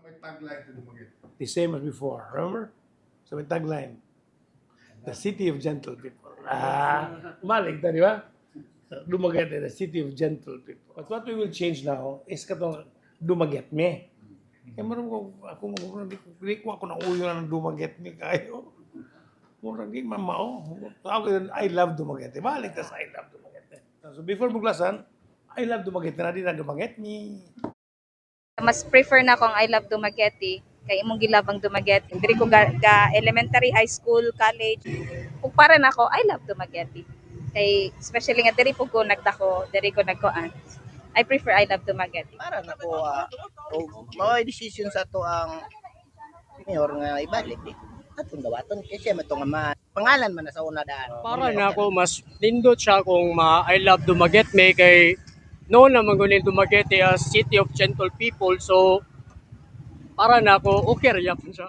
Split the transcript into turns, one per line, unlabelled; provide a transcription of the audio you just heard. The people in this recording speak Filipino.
may tagline to Dumaguete.
The same as before. Remember? So may tagline. The city of gentle people. Malik, di ba? Dumaguete, the city of gentle people. But what we will change now is katong Dumaguete me. Kaya maram ko, hindi ko ako na uyo na ng Dumaguete me kayo. Murang di mamao. I love Dumaguete. Balik tas I love Dumaguete. So before muglasan, I love Dumaguete na din na Dumaguete me.
Mas prefer na kung I love Dumaguete kay imong gilabang Dumaguete. Diri ko ga elementary, high school, college. Ug para nako I love Dumaguete. Kay especially nga diri po ko nagdako, diri ko nagkuan. I prefer I love Dumaguete.
Para na ko mao decision sa to ang mayor nga ibalik di atong gawaton kasi mato nga pangalan man na sa una daan.
Para na ako, mas nindot siya kung I love Dumaguete me kay noon naman gunin Dumaguete as city of gentle people. So, para na ako, okay, riyak siya.